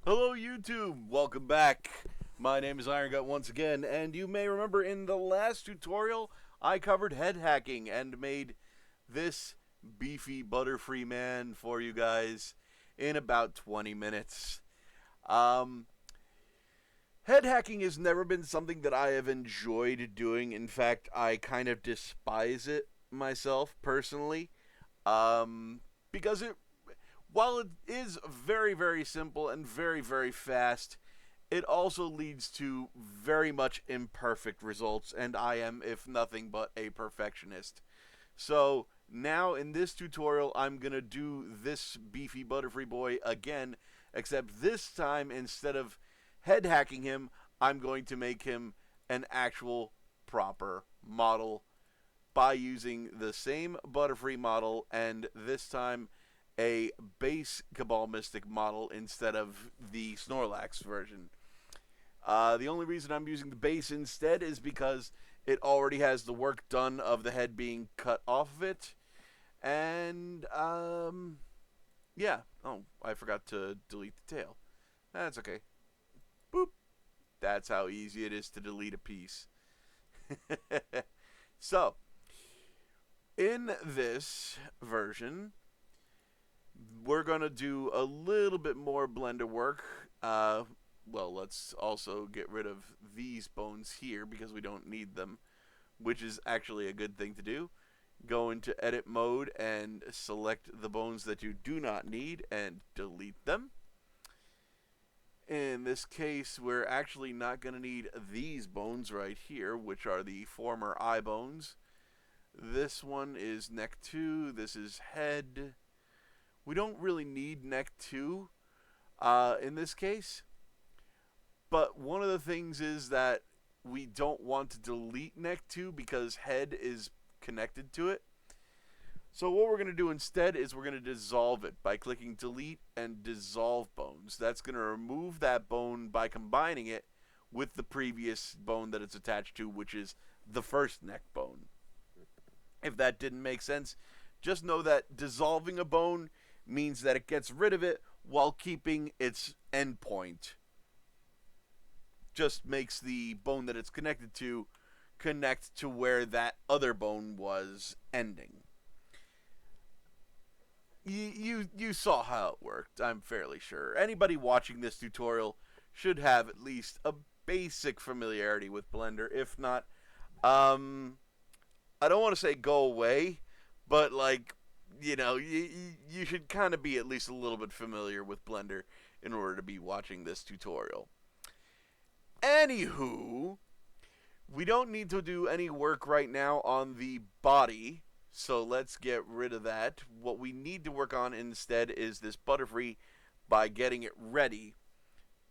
Hello YouTube, welcome back. My name is Iron Gut once again, and you may remember in the last tutorial I covered head hacking and made this beefy butterfree man for you guys in about 20 minutes. Um, Head hacking has never been something that I have enjoyed doing. In fact, I kind of despise it myself personally. Because while it is very, very simple and very, very fast, it also leads to very much imperfect results, and I am, if nothing but, a perfectionist. So now in this tutorial, I'm going to do this beefy butterfree boy again, except this time, instead of head hacking him, I'm going to make him an actual proper model by using the same butterfree model, and this time a base Cabal Mystic model instead of the Snorlax version. The only reason I'm using the base instead is because it already has the work done of the head being cut off of it. And, yeah. Oh, I forgot to delete the tail. That's okay. Boop. That's how easy it is to delete a piece. So, in this version, we're going to do a little bit more blender work. Well, let's also get rid of these bones here because we don't need them, which is actually a good thing to do. Go into edit mode and select the bones that you do not need and delete them. In this case, we're actually not going to need these bones right here, which are the former eye bones. This one is neck 2, this is head. We don't really need neck 2 in this case. But one of the things is that we don't want to delete neck 2 because head is connected to it. So what we're going to do instead is we're going to dissolve it by clicking delete and dissolve bones. That's going to remove that bone by combining it with the previous bone that it's attached to, which is the first neck bone. If that didn't make sense, just know that dissolving a bone means that it gets rid of it while keeping its endpoint. Just makes the bone that it's connected to connect to where that other bone was ending. You saw how it worked, I'm fairly sure. Anybody watching this tutorial should have at least a basic familiarity with Blender. If not, I don't want to say go away, but like, you should kind of be at least a little bit familiar with Blender in order to be watching this tutorial. Anywho, we don't need to do any work right now on the body, so let's get rid of that. What we need to work on instead is this butterfree by getting it ready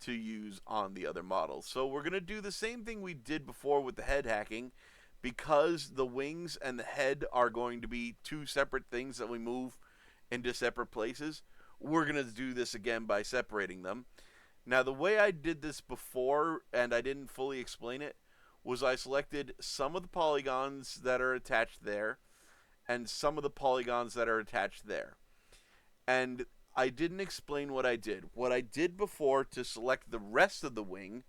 to use on the other model. So we're going to do the same thing we did before with the head hacking. Because the wings and the head are going to be two separate things that we move into separate places, we're going to do this again by separating them. Now, the way I did this before, and I didn't fully explain it, was I selected some of the polygons that are attached there and some of the polygons that are attached there. And I didn't explain what I did. What I did before to select the rest of the wing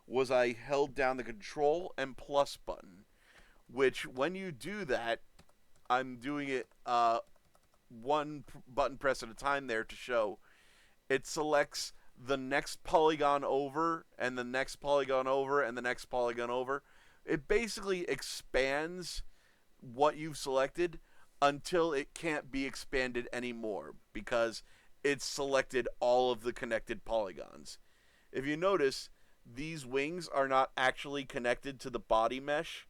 was I held down the Control and plus button, which when you do that, I'm doing it one button press at a time there to show, it selects the next polygon over and the next polygon over and the next polygon over. It basically expands what you've selected until it can't be expanded anymore because it's selected all of the connected polygons. If you notice, these wings are not actually connected to the body mesh,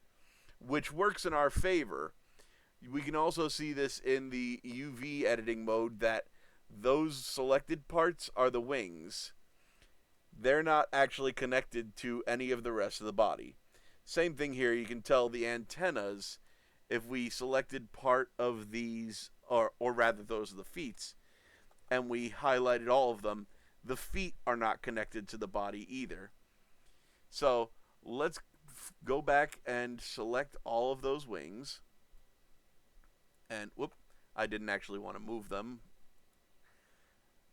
which works in our favor. We can also see this in the UV editing mode that those selected parts are the wings. They're not actually connected to any of the rest of the body. Same thing here, you can tell the antennas, if we selected part of these, or rather those are the feet, and we highlighted all of them, the feet are not connected to the body either. So let's go back and select all of those wings. And whoop, I didn't actually want to move them.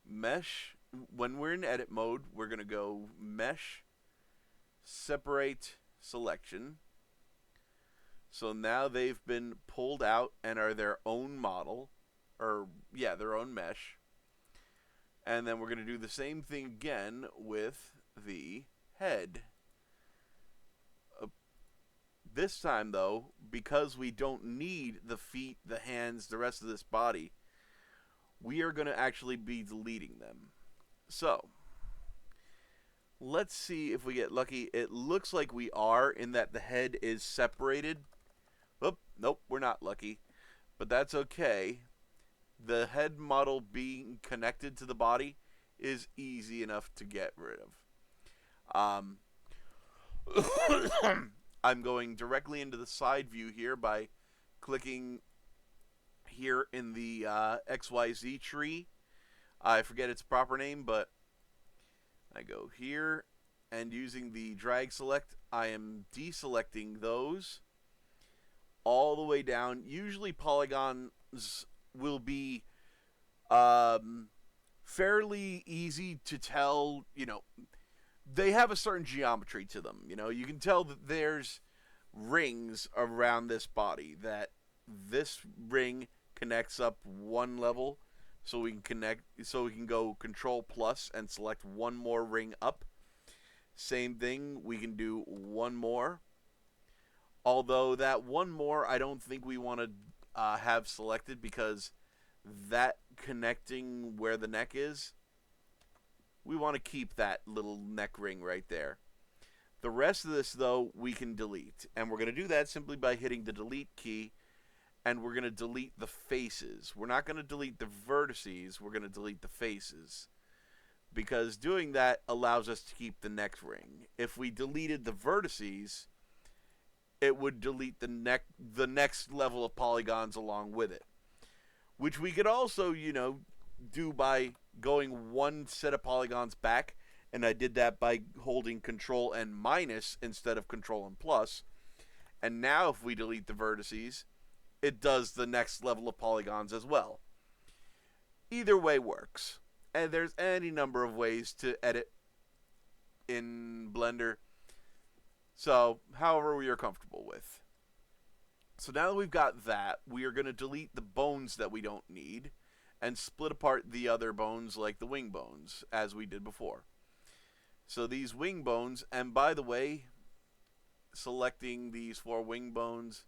Mesh, when we're in edit mode, we're going to go mesh, separate, selection. So now they've been pulled out and are their own model, or yeah, their own mesh. And then we're going to do the same thing again with the head. This time, though, because we don't need the feet, the hands, the rest of this body, we are going to actually be deleting them. So, let's see if we get lucky. It looks like we are, in that the head is separated. Oop, nope, we're not lucky. But that's okay. The head model being connected to the body is easy enough to get rid of. I'm going directly into the side view here by clicking here in the XYZ tree. I forget its proper name, but I go here, and using the drag select, I am deselecting those all the way down. Usually polygons will be fairly easy to tell, they have a certain geometry to them. You can tell that there's rings around this body, that this ring connects up one level, so we can go control plus and select one more ring up. Same thing, we can do one more. Although that one more, I don't think we want to have selected, because that connecting where the neck is, we want to keep that little neck ring right there. The rest of this, though, we can delete. And we're going to do that simply by hitting the delete key, and we're going to delete the faces. We're not going to delete the vertices, we're going to delete the faces, because doing that allows us to keep the neck ring. If we deleted the vertices, it would delete the next level of polygons along with it, which we could also, do by going one set of polygons back, and I did that by holding control and minus instead of control and plus. And now if we delete the vertices, it does the next level of polygons as well. Either way works. And there's any number of ways to edit in Blender. So, however we are comfortable with. So now that we've got that, we are going to delete the bones that we don't need and split apart the other bones, like the wing bones, as we did before. So these wing bones, and by the way, selecting these 4 wing bones,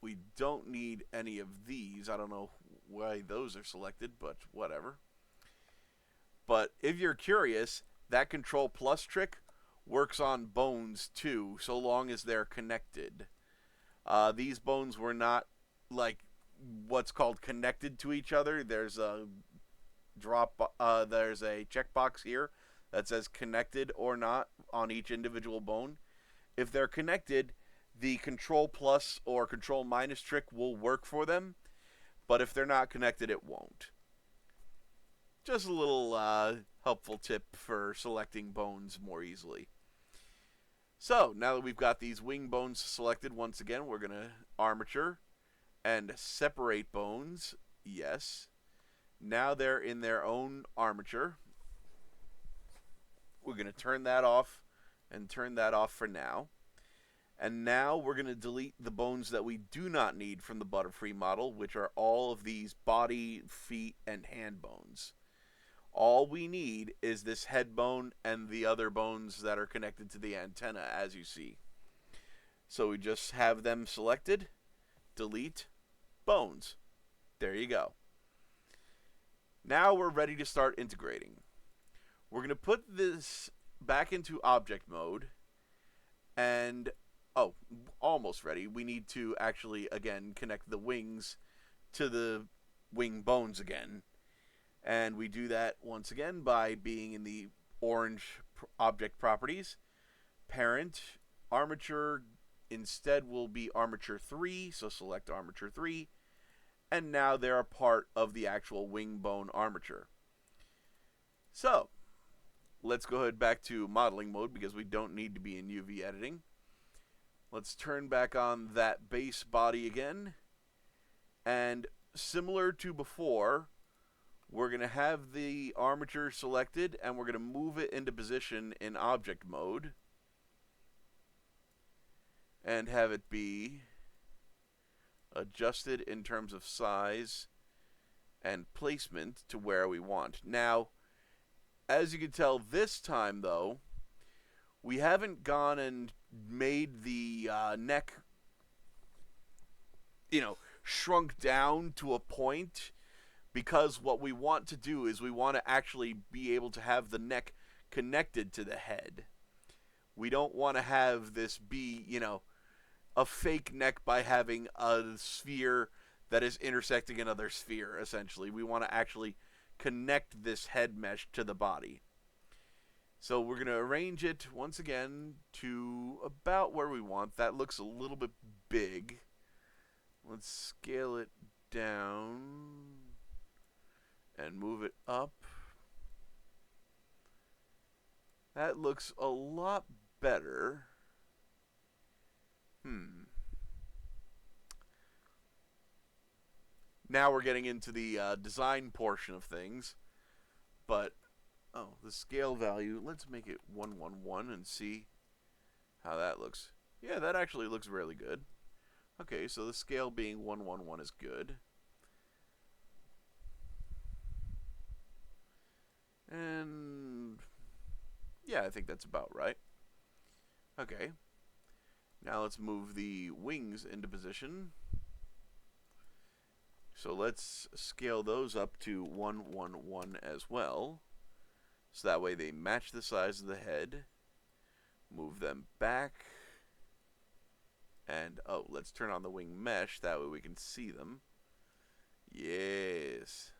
we don't need any of these. I don't know why those are selected, but whatever. But if you're curious, that control plus trick works on bones too, so long as they're connected. These bones were not like what's called connected to each other. There's a there's a checkbox here that says connected or not on each individual bone. If they're connected, the control plus or control minus trick will work for them, but if they're not connected, it won't. Just a little helpful tip for selecting bones more easily. So, now that we've got these wing bones selected, once again, we're going to armature and separate bones. Yes. Now they're in their own armature. We're going to turn that off and turn that off for now. And now we're going to delete the bones that we do not need from the Butterfree model, which are all of these body, feet, and hand bones. All we need is this head bone and the other bones that are connected to the antenna, as you see. So we just have them selected, delete, bones. There you go. Now we're ready to start integrating. We're going to put this back into object mode, and, almost ready. We need to actually, again, connect the wings to the wing bones again. And we do that once again by being in the orange object properties. Parent, armature, instead will be armature 3, so select armature 3. And now they're a part of the actual wing bone armature. So, let's go ahead back to modeling mode because we don't need to be in UV editing. Let's turn back on that base body again. And similar to before, We're going to have the armature selected, and we're going to move it into position in object mode and have it be adjusted in terms of size and placement to where we want. Now, as you can tell this time, though, we haven't gone and made the neck, shrunk down to a point, because what we want to do is we want to actually be able to have the neck connected to the head. We don't want to have this be, a fake neck by having a sphere that is intersecting another sphere, essentially. We want to actually connect this head mesh to the body. So we're going to arrange it, once again, to about where we want. That looks a little bit big. Let's scale it down and move it up. That looks a lot better. Now we're getting into the design portion of things. But, the scale value, let's make it 111 and see how that looks. Yeah, that actually looks really good. Okay, so the scale being 111 is good. And yeah, I think that's about right. Okay. Now let's move the wings into position. So let's scale those up to 111 as well. So that way they match the size of the head. Move them back. And, let's turn on the wing mesh. That way we can see them. Yes.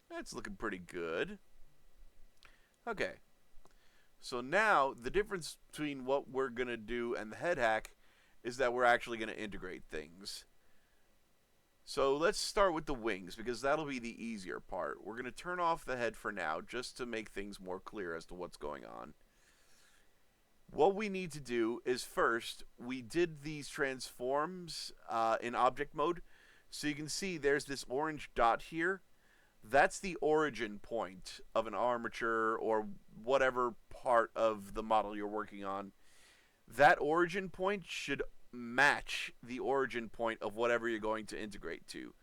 That's looking pretty good. Okay. So now, the difference between what we're going to do and the head hack is that we're actually going to integrate things. So let's start with the wings, because that'll be the easier part. We're going to turn off the head for now, just to make things more clear as to what's going on. What we need to do is first, we did these transforms in object mode. So you can see there's this orange dot here. That's the origin point of an armature or whatever part of the model you're working on. That origin point should match the origin point of whatever you're going to integrate to.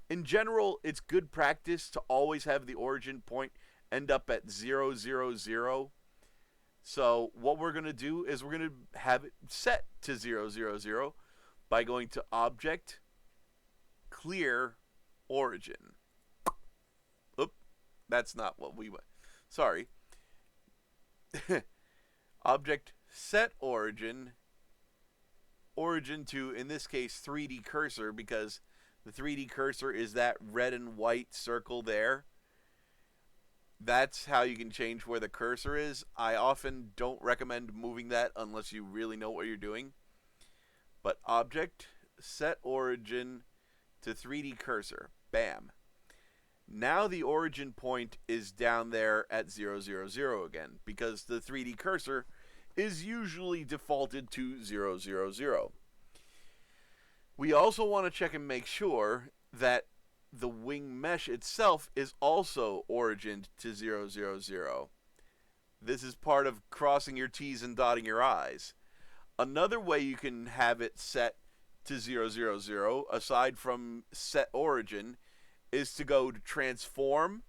In general, it's good practice to always have the origin point end up at 0, 0, 0. So what we're going to do is we're going to have it set to 0, 0, 0 by going to Object, Clear, Origin. Oop, that's not what we want. Sorry. Object, Set Origin, Origin to, in this case, 3D Cursor, because the 3D cursor is that red and white circle there. That's how you can change where the cursor is. I often don't recommend moving that unless you really know what you're doing. But Object, Set Origin to 3D Cursor. Bam. Now the origin point is down there at 0, 0, 0 again, because the 3D cursor is usually defaulted to 0, 0, 0. We also want to check and make sure that the wing mesh itself is also origined to 0, 0, 0. This is part of crossing your T's and dotting your I's. Another way you can have it set to 0, 0, 0, aside from set origin, is to go to transform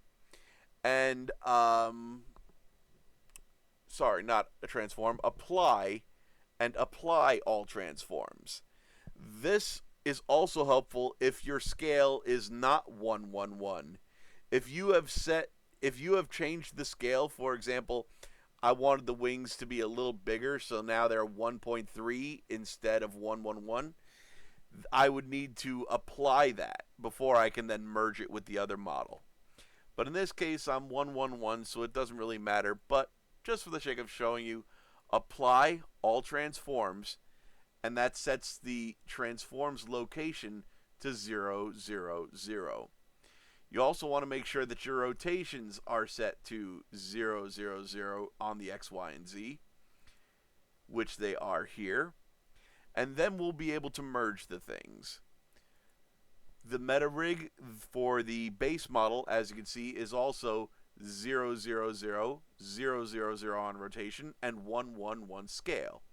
and, sorry, not a transform, apply, and apply all transforms. This is also helpful if your scale is not 1, 1, 1. If you have changed the scale, for example, I wanted the wings to be a little bigger, so now they're 1.3 instead of 1, 1, 1. I would need to apply that before I can then merge it with the other model. But in this case, I'm 1, 1, 1, so it doesn't really matter. But just for the sake of showing you, apply all transforms, and that sets the transforms location to 0, 0, 0. You also want to make sure that your rotations are set to 0, 0, 0 on the X, Y, and Z, which they are here. and then we'll be able to merge the things. The meta rig for the base model, as you can see, is also 0, 0, 0, 0, 0, 0 on rotation, and 1, 1, 1 scale.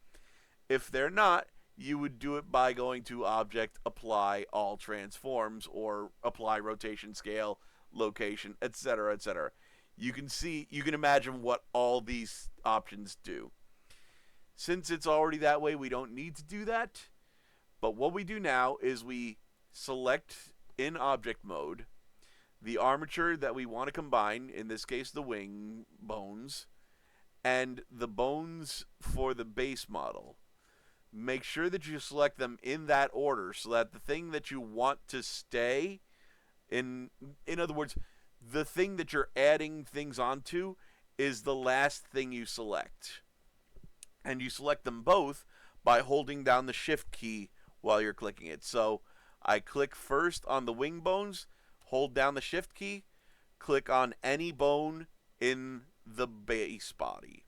If they're not, you would do it by going to Object, Apply All Transforms, or Apply Rotation Scale, Location, etc., etc. You can imagine what all these options do. Since it's already that way, we don't need to do that. But what we do now is we select in object mode the armature that we want to combine, in this case the wing bones, and the bones for the base model. Make sure that you select them in that order so that the thing that you want to stay in other words, the thing that you're adding things onto is the last thing you select. And you select them both by holding down the shift key while you're clicking it. So I click first on the wing bones, hold down the shift key, click on any bone in the base body.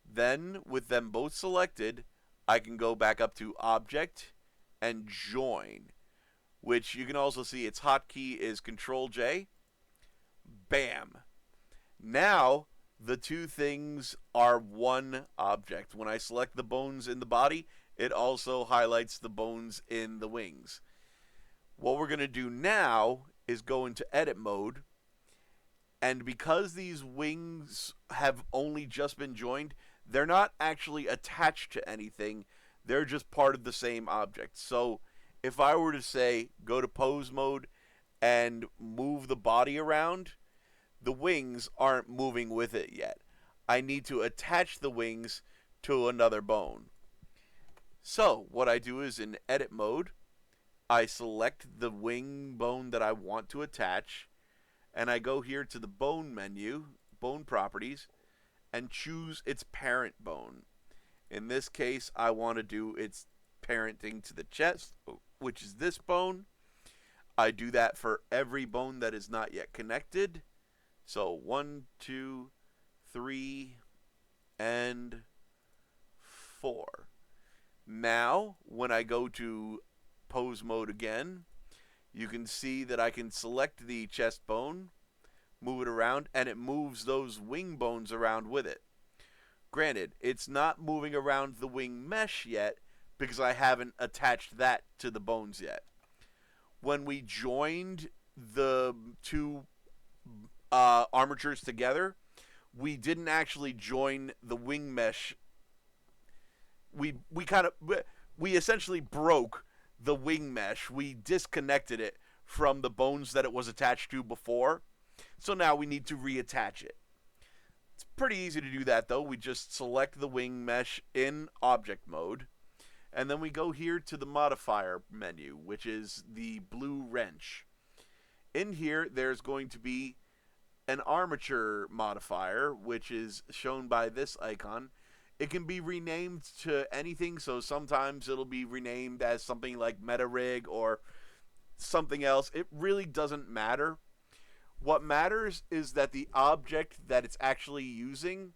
Then, with them both selected, I can go back up to Object and Join, which you can also see its hotkey is Control J. Bam! Now, the two things are one object. When I select the bones in the body, it also highlights the bones in the wings. What we're going to do now is go into edit mode, and because these wings have only just been joined, they're not actually attached to anything. They're just part of the same object. So if I were to say go to pose mode and move the body around, the wings aren't moving with it yet. I need to attach the wings to another bone. So what I do is in edit mode, I select the wing bone that I want to attach, and I go here to the bone menu, bone properties, and choose its parent bone. In this case, I want to do its parenting to the chest, which is this bone. I do that for every bone that is not yet connected. So 1, 2, 3, and 4. Now, when I go to pose mode again, you can see that I can select the chest bone, move it around, and it moves those wing bones around with it. Granted, it's not moving around the wing mesh yet because I haven't attached that to the bones yet. When we joined the two armatures together, we didn't actually join the wing mesh. We essentially broke the wing mesh. We disconnected it from the bones that it was attached to before. So now we need to reattach it. It's pretty easy to do that though. We just select the wing mesh in object mode, and then we go here to the modifier menu, which is the blue wrench. In here, there's going to be an armature modifier, which is shown by this icon. It can be renamed to anything, so sometimes it'll be renamed as something like meta rig or something else. It really doesn't matter. What matters is that the object that it's actually using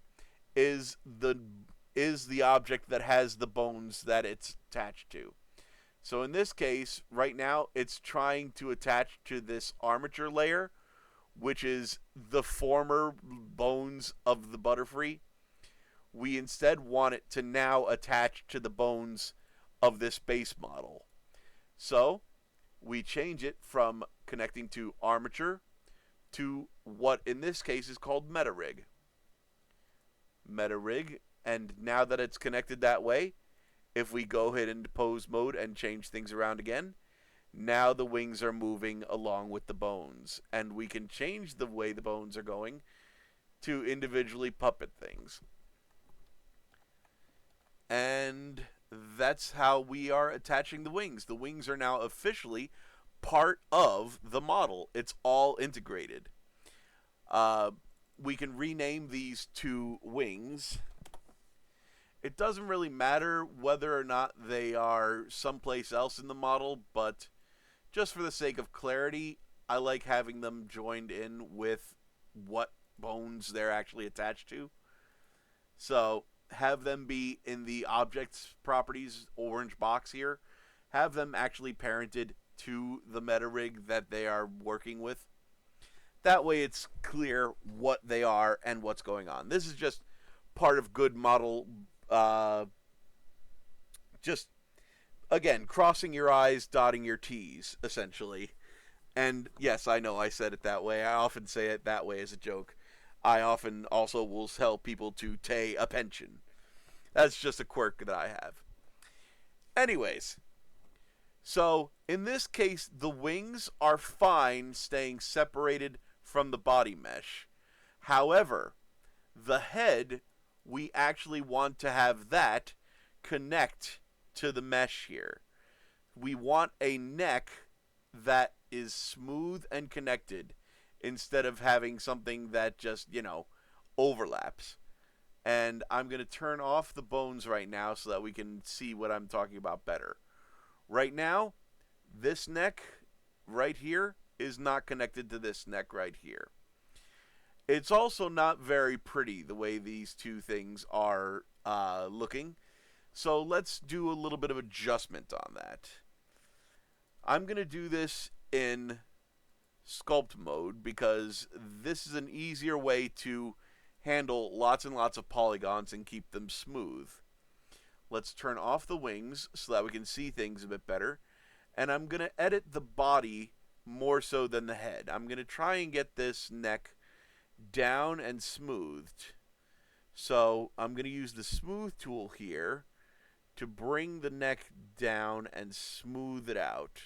is the object that has the bones that it's attached to. So in this case, right now, it's trying to attach to this armature layer, which is the former bones of the Butterfree. We instead want it to now attach to the bones of this base model. So we change it from connecting to armature to what in this case is called meta rig. Meta rig, and now that it's connected that way, if we go ahead into pose mode and change things around again, now the wings are moving along with the bones, and we can change the way the bones are going to individually puppet things. And that's how we are attaching the wings. The wings are now officially part of the model. It's all integrated. We can rename these two wings. It doesn't really matter whether or not they are someplace else in the model, but just for the sake of clarity, I like having them joined in with what bones they're actually attached to. So have them be in the objects properties orange box here. Have them actually parented to the meta rig that they are working with. That way it's clear what they are and what's going on. This is just part of good model, just, again, crossing your I's, dotting your T's, essentially. And yes, I know I said it that way. I often say it that way as a joke. I often also will tell people to pay a pension. That's just a quirk that I have. Anyways, so in this case, the wings are fine staying separated from the body mesh. However, the head, we actually want to have that connect to the mesh here. We want a neck that is smooth and connected instead of having something that just, overlaps. And I'm going to turn off the bones right now so that we can see what I'm talking about better. Right now, this neck right here is not connected to this neck right here. It's also not very pretty the way these two things are looking. So let's do a little bit of adjustment on that. I'm going to do this in sculpt mode because this is an easier way to handle lots and lots of polygons and keep them smooth. Let's turn off the wings so that we can see things a bit better. And I'm going to edit the body more so than the head. I'm going to try and get this neck down and smoothed. So I'm going to use the smooth tool here to bring the neck down and smooth it out.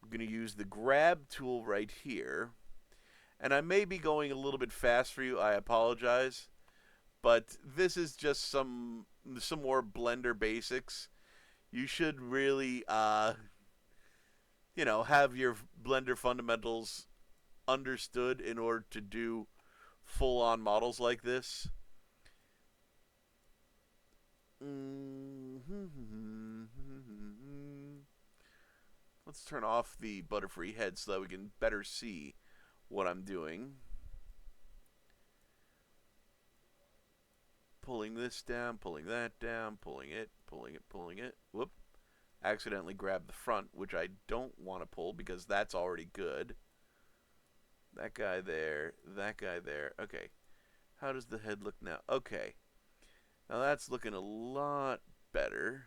I'm going to use the grab tool right here. And I may be going a little bit fast for you. I apologize. But this is just some more Blender basics. You should really, have your Blender fundamentals understood in order to do full-on models like this. Let's turn off the Butterfree head so that we can better see what I'm doing. Pulling this down, pulling that down, pulling it. Whoop. Accidentally grabbed the front, which I don't want to pull because that's already good. That guy there, that guy there. Okay. How does the head look now? Okay. Now that's looking a lot better.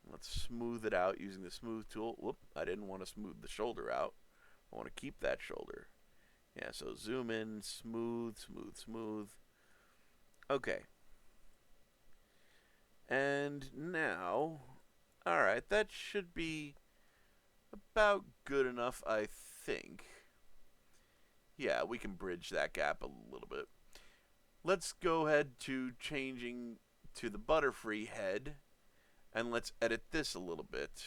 Let's smooth it out using the smooth tool. Whoop, I didn't want to smooth the shoulder out. I want to keep that shoulder. Yeah, so zoom in, smooth. Okay. And now, alright, that should be about good enough, I think. Yeah, we can bridge that gap a little bit. Let's go ahead to changing to the Butterfree head, and let's edit this a little bit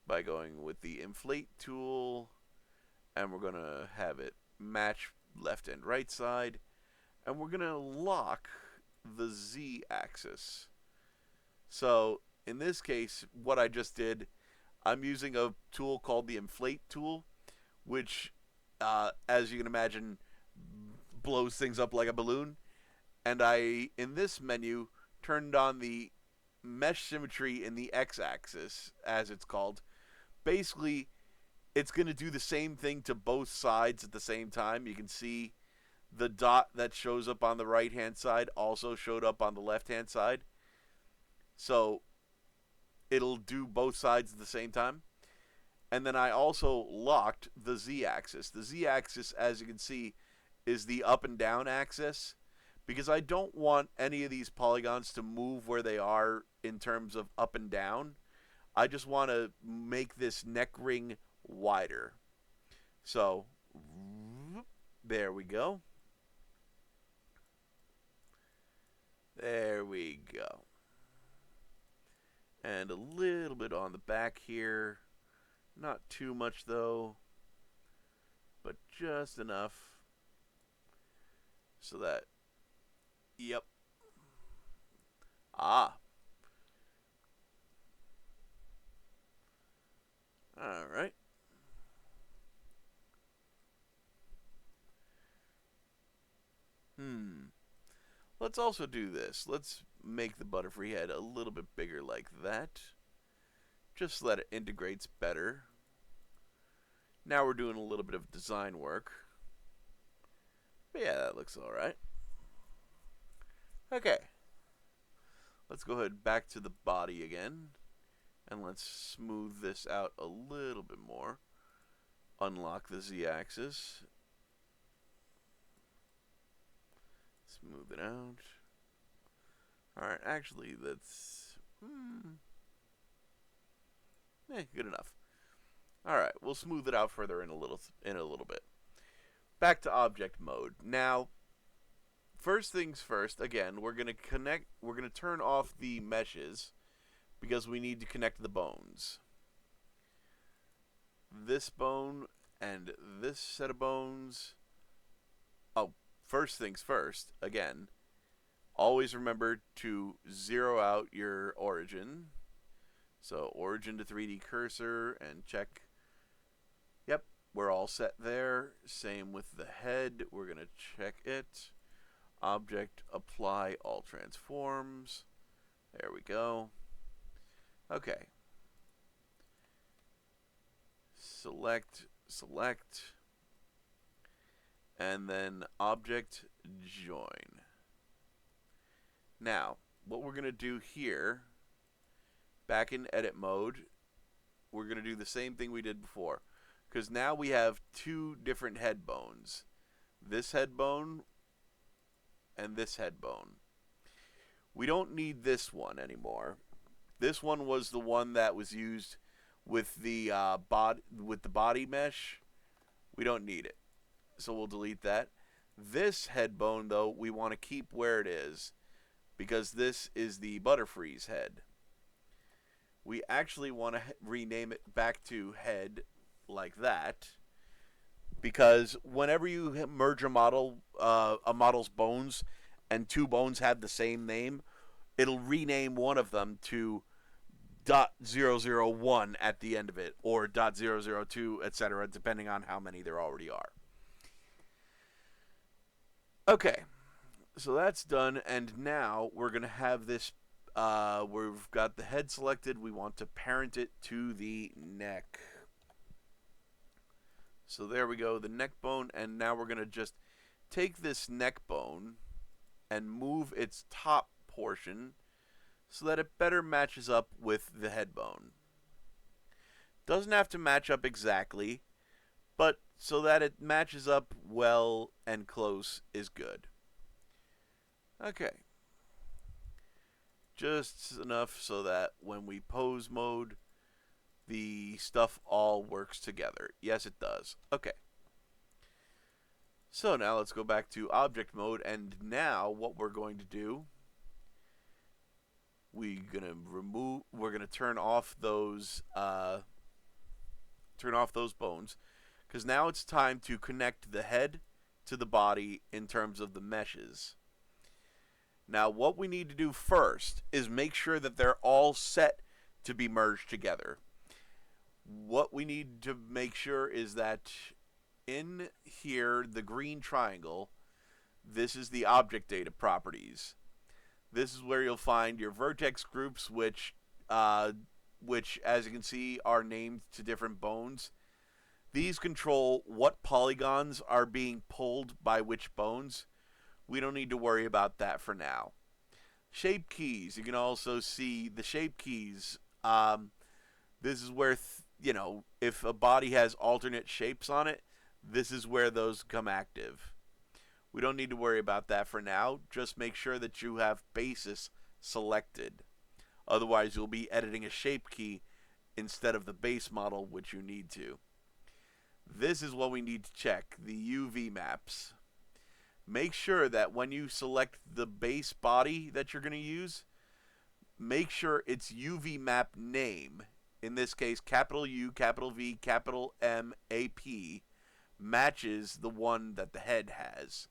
by going with the inflate tool, and we're going to have it match left and right side, and we're going to lock the Z axis. So in this case, what I just did, I'm using a tool called the inflate tool, which, as you can imagine, blows things up like a balloon. And I, in this menu, turned on the mesh symmetry in the x-axis, as it's called. Basically, it's going to do the same thing to both sides at the same time. You can see the dot that shows up on the right-hand side also showed up on the left-hand side. So it'll do both sides at the same time. And then I also locked the z-axis. The z-axis, as you can see, is the up and down axis, because I don't want any of these polygons to move where they are in terms of up and down. I just want to make this neck ring wider. So there we go. There we go. And a little bit on the back here. Not too much though, but just enough so that, yep. Ah. All right. let's also do this. Let's make the Butterfree head a little bit bigger like that. Just so that it integrates better. Now we're doing a little bit of design work. But yeah, that looks alright. Okay. Let's go ahead back to the body again. And let's smooth this out a little bit more. Unlock the Z-axis. Smooth it out. Alright, actually, that's... good enough. Alright, we'll smooth it out further in a little bit. Back to object mode. Now, first things first, again, we're going to turn off the meshes because we need to connect the bones. This bone and this set of bones. Oh, first things first, again, always remember to zero out your origin. So origin to 3D cursor and check. Yep, we're all set there. Same with the head. We're going to check it. Object, apply all transforms. There we go. Okay. Select, and then object join. Now, what we're going to do here, back in edit mode, we're going to do the same thing we did before. Because now we have two different head bones. This head bone and this head bone. We don't need this one anymore. This one was the one that was used with the body mesh. We don't need it, so we'll delete that. This head bone, though, we want to keep where it is because this is the Butterfree's head. We actually want to rename it back to head like that because whenever you merge a model's bones and two bones have the same name, it'll rename one of them to .001 at the end of it, or .002, etc., depending on how many there already are. Okay, so that's done, and now we're going to have this, we've got the head selected, we want to parent it to the neck. So there we go, the neck bone, and now we're going to just take this neck bone and move its top portion so that it better matches up with the head bone. Doesn't have to match up exactly, but so that it matches up well and close is good. Okay. Just enough so that when we pose mode, the stuff all works together. Yes, it does. Okay. So now let's go back to object mode, and now what we're going to do, we're gonna turn off those bones, because now it's time to connect the head to the body in terms of the meshes. Now what we need to do first is make sure that they're all set to be merged together. What we need to make sure is that in here, the green triangle, this is the object data properties. This is where you'll find your vertex groups, which as you can see are named to different bones. These control what polygons are being pulled by which bones. We don't need to worry about that for now. Shape keys, you can also see the shape keys. This is where, if a body has alternate shapes on it, this is where those come active. We don't need to worry about that for now. Just make sure that you have basis selected. Otherwise, you'll be editing a shape key instead of the base model, which you need to. This is what we need to check, the UV maps. Make sure that when you select the base body that you're going to use, make sure its UV map name, in this case capital U, capital V, capital M, AP, matches the one that the head has.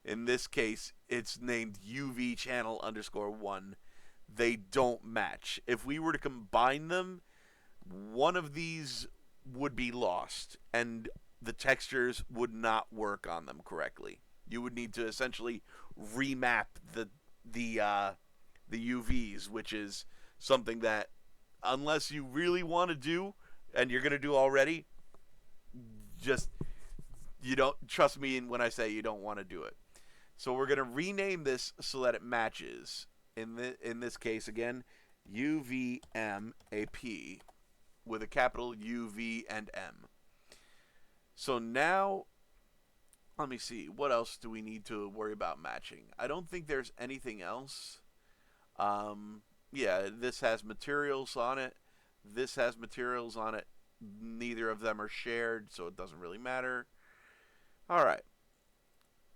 In this case, it's named UV channel _1. They don't match. If we were to combine them, one of these would be lost, and the textures would not work on them correctly. You would need to essentially remap the UVs, which is something that unless you really want to do and you're gonna do already, just you don't trust me when I say you don't want to do it. So we're gonna rename this so that it matches. In this case again, UVMAP with a capital UV and M. So now, let me see. What else do we need to worry about matching? I don't think there's anything else. Yeah, this has materials on it. This has materials on it. Neither of them are shared, so it doesn't really matter. All right.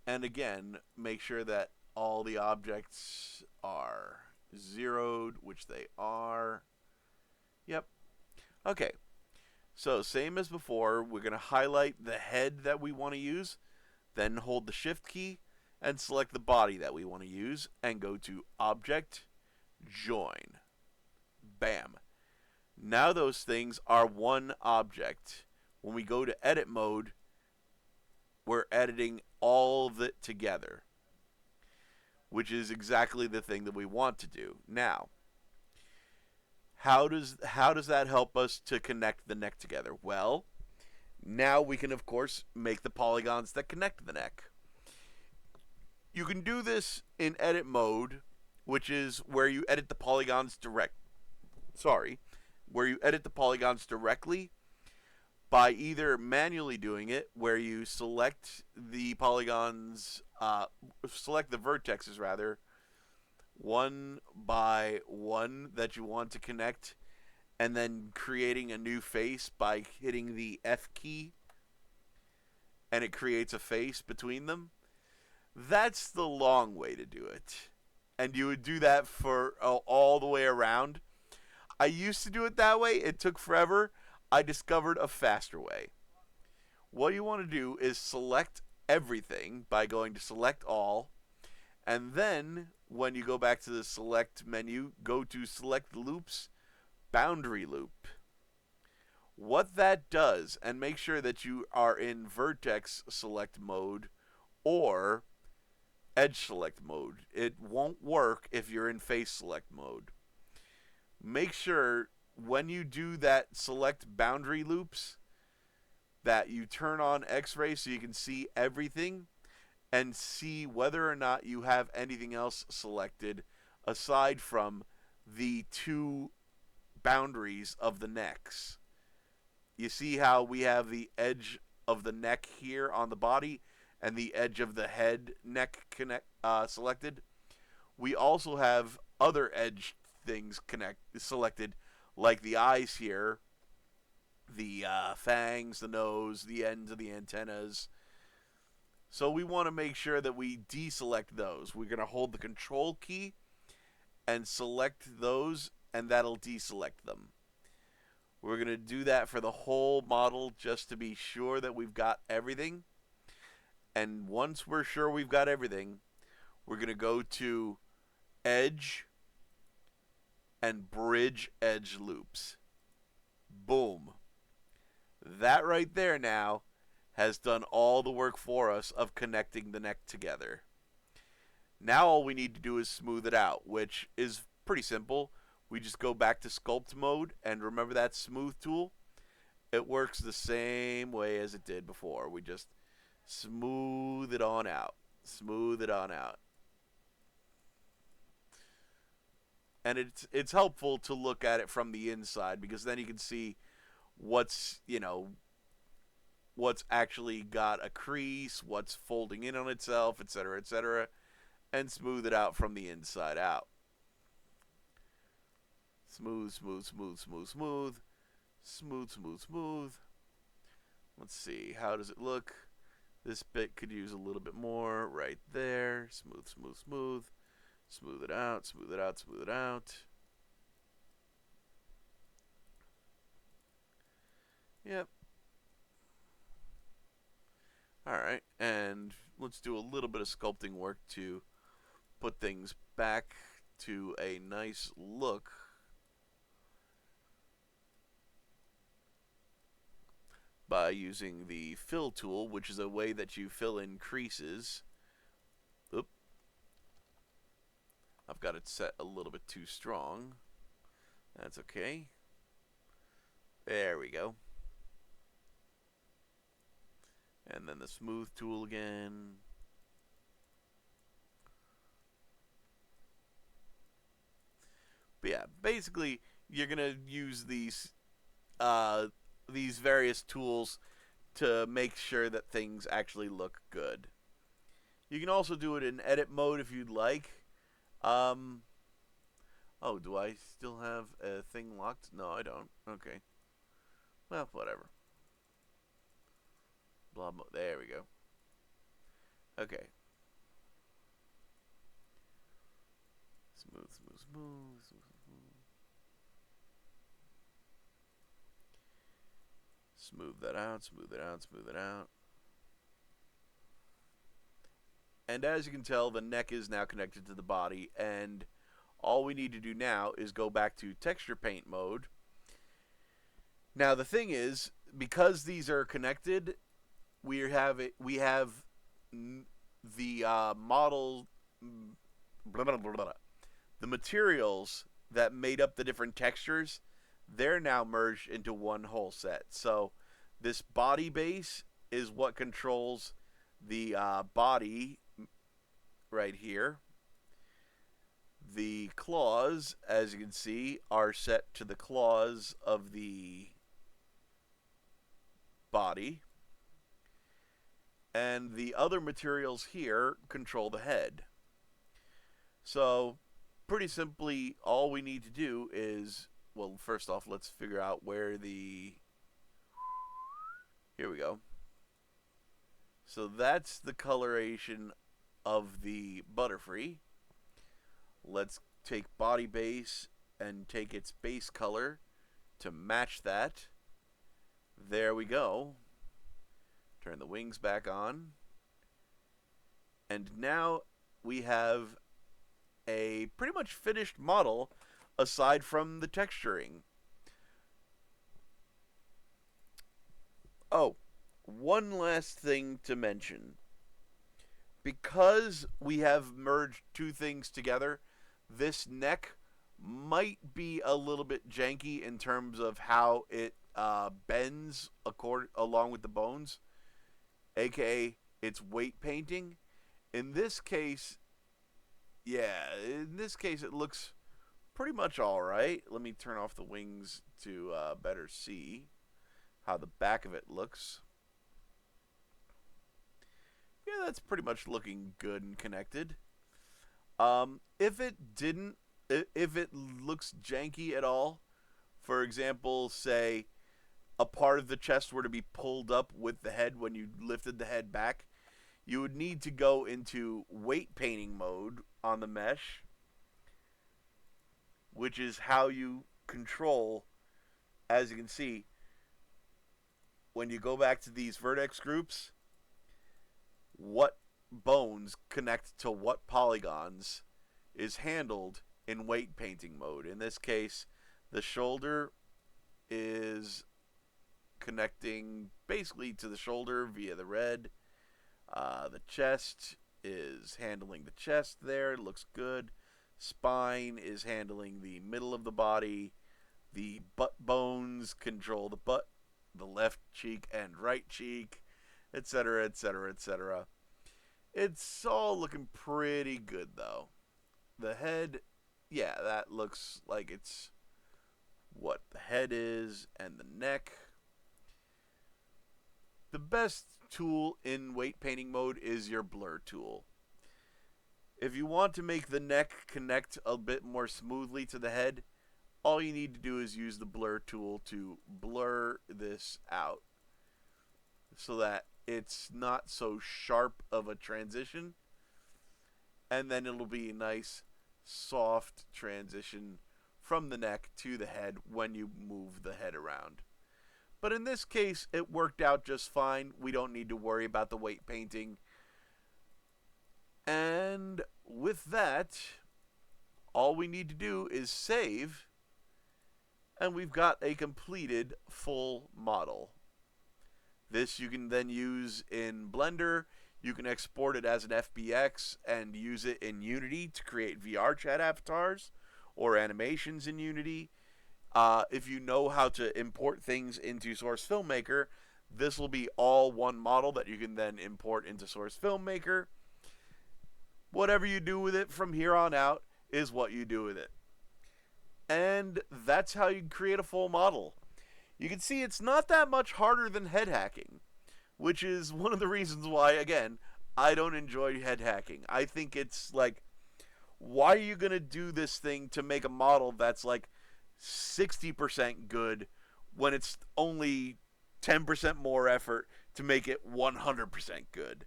And again, make sure that all the objects are zeroed, which they are. Yep. Okay. So same as before, we're going to highlight the head that we want to use, then hold the shift key and select the body that we want to use and go to Object, Join. Bam. Now those things are one object. When we go to edit mode, we're editing all of it together, which is exactly the thing that we want to do. Now, how does that help us to connect the neck together? Well, now we can, of course, make the polygons that connect the neck. You can do this in edit mode, which is where you edit the polygons where you edit the polygons directly by either manually doing it, where you select the polygons, select the vertexes rather, one by one that you want to connect, and then creating a new face by hitting the F key, and it creates a face between them. That's the long way to do it. And you would do that for all the way around. I used to do it that way. It took forever. I discovered a faster way. What you want to do is select everything by going to Select All, and then when you go back to the Select menu, go to Select Loops, Boundary Loop. What that does, and make sure that you are in Vertex Select mode or Edge Select mode. It won't work if you're in Face Select mode. Make sure when you do that select boundary loops that you turn on X-ray so you can see everything and see whether or not you have anything else selected aside from the two boundaries of the necks. You see how we have the edge of the neck here on the body and the edge of the head neck selected. We also have other edge things selected, like the eyes here, the fangs, the nose, the ends of the antennas. So we want to make sure that we deselect those. We're going to hold the control key and select those, and that'll deselect them. We're going to do that for the whole model just to be sure that we've got everything. And once we're sure we've got everything, we're going to go to Edge and Bridge Edge Loops. Boom. That right there now has done all the work for us of connecting the neck together. Now all we need to do is smooth it out, which is pretty simple. We just go back to Sculpt mode, and remember that Smooth tool? It works the same way as it did before. We just smooth it on out. Smooth it on out. And it's helpful to look at it from the inside, because then you can see what's actually got a crease, what's folding in on itself, etc., and smooth it out from the inside out. Smooth, smooth, smooth, smooth, smooth. Smooth, smooth, smooth. Let's see, how does it look? This bit could use a little bit more right there. Smooth, smooth, smooth. Smooth it out, smooth it out, smooth it out. Yep. Alright, and let's do a little bit of sculpting work to put things back to a nice look. By using the fill tool, which is a way that you fill in creases. Oop. I've got it set a little bit too strong. That's okay. There we go. And then the smooth tool again. But yeah, basically, you're gonna use these various tools to make sure that things actually look good. You can also do it in edit mode if you'd like. Oh, do I still have a thing locked? No, I don't. Okay. Well, whatever. Blah, blah. There we go. Okay. Smooth, smooth, smooth, smooth, smooth. Smooth that out, smooth it out, smooth it out. And as you can tell, the neck is now connected to the body, and all we need to do now is go back to texture paint mode. Now the thing is, because these are connected, we have the model, blah, blah, blah, blah, the materials that made up the different textures, they're now merged into one whole set. So this body base is what controls the body right here. The claws, as you can see, are set to the claws of the body. And the other materials here control the head. So, pretty simply, all we need to do is, well, first off, let's figure out where the... Here we go. So that's the coloration of the Butterfree. Let's take body base and take its base color to match that. There we go. Turn the wings back on. And now we have a pretty much finished model aside from the texturing. Oh, one last thing to mention. Because we have merged two things together, this neck might be a little bit janky in terms of how it bends along with the bones, aka it's weight painting. In this case, it looks pretty much alright. Let me turn off the wings to better see how the back of it looks. Yeah, that's pretty much looking good and connected. If it looks janky at all, for example, say a part of the chest were to be pulled up with the head when you lifted the head back, you would need to go into weight painting mode on the mesh, which is how you control, as you can see, when you go back to these vertex groups, what bones connect to what polygons is handled in weight painting mode. In this case, the shoulder is connecting basically to the shoulder via the red. The chest is handling the chest there. It looks good. Spine is handling the middle of the body. The butt bones control the butt, the left cheek and right cheek, etc., etc., etc. It's all looking pretty good, though. The head, yeah, that looks like it's what the head is, and the neck. The best tool in weight painting mode is your blur tool. If you want to make the neck connect a bit more smoothly to the head, all you need to do is use the blur tool to blur this out so that it's not so sharp of a transition, and then it'll be a nice soft transition from the neck to the head when you move the head around. But in this case, it worked out just fine. We don't need to worry about the weight painting. And with that, all we need to do is save, and we've got a completed full model. This you can then use in Blender. You can export it as an FBX and use it in Unity to create VR chat avatars or animations in Unity. If you know how to import things into Source Filmmaker, this will be all one model that you can then import into Source Filmmaker. Whatever you do with it from here on out is what you do with it. And that's how you create a full model. You can see it's not that much harder than head hacking, which is one of the reasons why, again, I don't enjoy head hacking. I think it's like, why are you going to do this thing to make a model that's like 60% good when it's only 10% more effort to make it 100% good?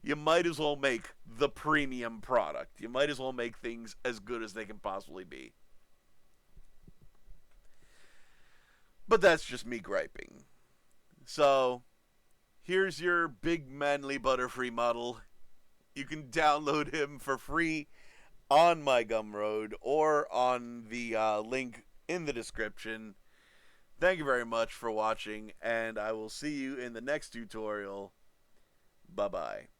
You might as well make the premium product. You might as well make things as good as they can possibly be. But that's just me griping. So, here's your big manly Butterfree model. You can download him for free on my Gumroad or on the link in the description. Thank you very much for watching, and I will see you in the next tutorial. Bye-bye.